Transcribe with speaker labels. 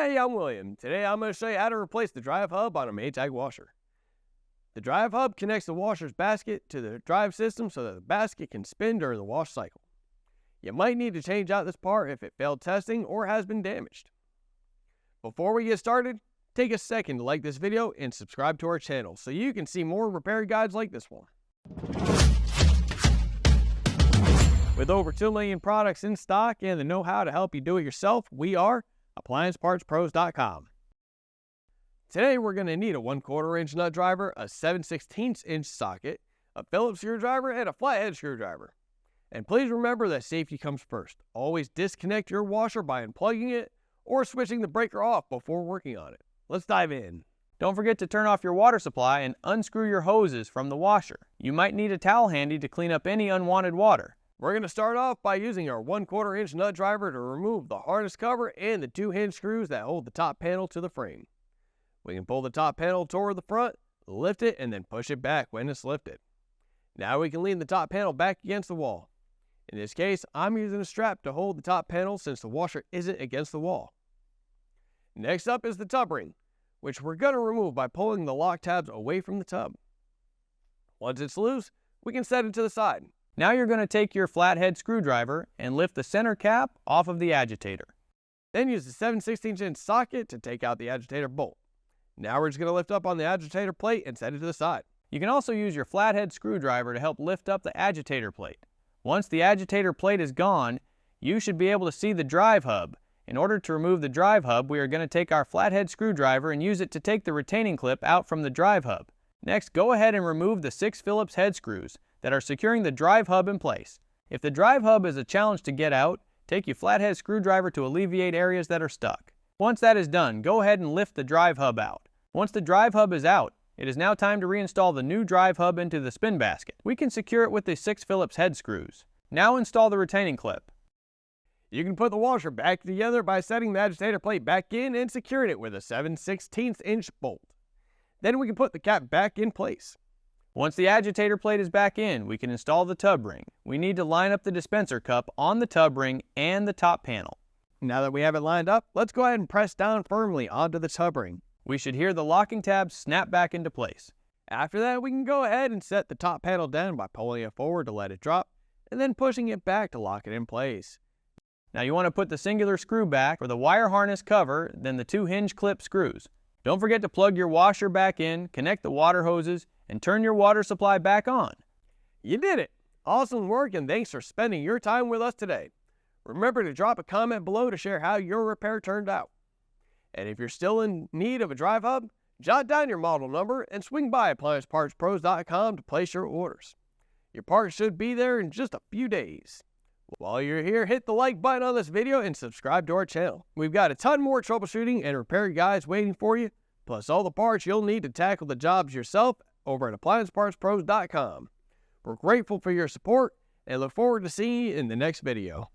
Speaker 1: Hey, I'm William. Today I'm going to show you how to replace the drive hub on a Maytag washer. The drive hub connects the washer's basket to the drive system so that the basket can spin during the wash cycle. You might need to change out this part if it failed testing or has been damaged. Before we get started, take a second to like this video and subscribe to our channel so you can see more repair guides like this one. With over 2 million products in stock and the know-how to help you do it yourself, we are AppliancePartsPros.com. Today we're going to need a 1/4 inch nut driver, a 7/16 inch socket, a Phillips screwdriver, and a Flathead screwdriver. And please remember that safety comes first. Always disconnect your washer by unplugging it or switching the breaker off before working on it. Let's dive in.
Speaker 2: Don't forget to turn off your water supply and unscrew your hoses from the washer. You might need a towel handy to clean up any unwanted water.
Speaker 1: We're going to start off by using our 1/4 inch nut driver to remove the harness cover and the 2 hinge screws that hold the top panel to the frame. We can pull the top panel toward the front, lift it, and then push it back when it's lifted. Now we can lean the top panel back against the wall. In this case, I'm using a strap to hold the top panel since the washer isn't against the wall. Next up is the tub ring, which we're going to remove by pulling the lock tabs away from the tub. Once it's loose, we can set it to the side.
Speaker 2: Now you're going to take your flathead screwdriver and lift the center cap off of the agitator.
Speaker 1: Then use the 7/16 inch socket to take out the agitator bolt. Now we're just going to lift up on the agitator plate and set it to the side.
Speaker 2: You can also use your flathead screwdriver to help lift up the agitator plate. Once the agitator plate is gone, you should be able to see the drive hub. In order to remove the drive hub, we are going to take our flathead screwdriver and use it to take the retaining clip out from the drive hub. Next, go ahead and remove the 6 Phillips head screws that are securing the drive hub in place. If the drive hub is a challenge to get out, take your flathead screwdriver to alleviate areas that are stuck. Once that is done, go ahead and lift the drive hub out. Once the drive hub is out, it is now time to reinstall the new drive hub into the spin basket. We can secure it with the 6 Phillips head screws. Now install the retaining clip.
Speaker 1: You can put the washer back together by setting the agitator plate back in and securing it with a 7/16 inch bolt. Then we can put the cap back in place.
Speaker 2: Once the agitator plate is back in, we can install the tub ring. We need to line up the dispenser cup on the tub ring and the top panel.
Speaker 1: Now that we have it lined up, let's go ahead and press down firmly onto the tub ring.
Speaker 2: We should hear the locking tabs snap back into place.
Speaker 1: After that, we can go ahead and set the top panel down by pulling it forward to let it drop, and then pushing it back to lock it in place.
Speaker 2: Now you want to put the singular screw back for the wire harness cover, then the 2 hinge clip screws. Don't forget to plug your washer back in, connect the water hoses, and turn your water supply back on.
Speaker 1: You did it! Awesome work, and thanks for spending your time with us today. Remember to drop a comment below to share how your repair turned out. And if you're still in need of a drive hub, jot down your model number and swing by AppliancePartsPros.com to place your orders. Your parts should be there in just a few days. While you're here, hit the like button on this video and subscribe to our channel. We've got a ton more troubleshooting and repair guides waiting for you, plus all the parts you'll need to tackle the jobs yourself over at AppliancePartsPros.com. We're grateful for your support and look forward to seeing you in the next video.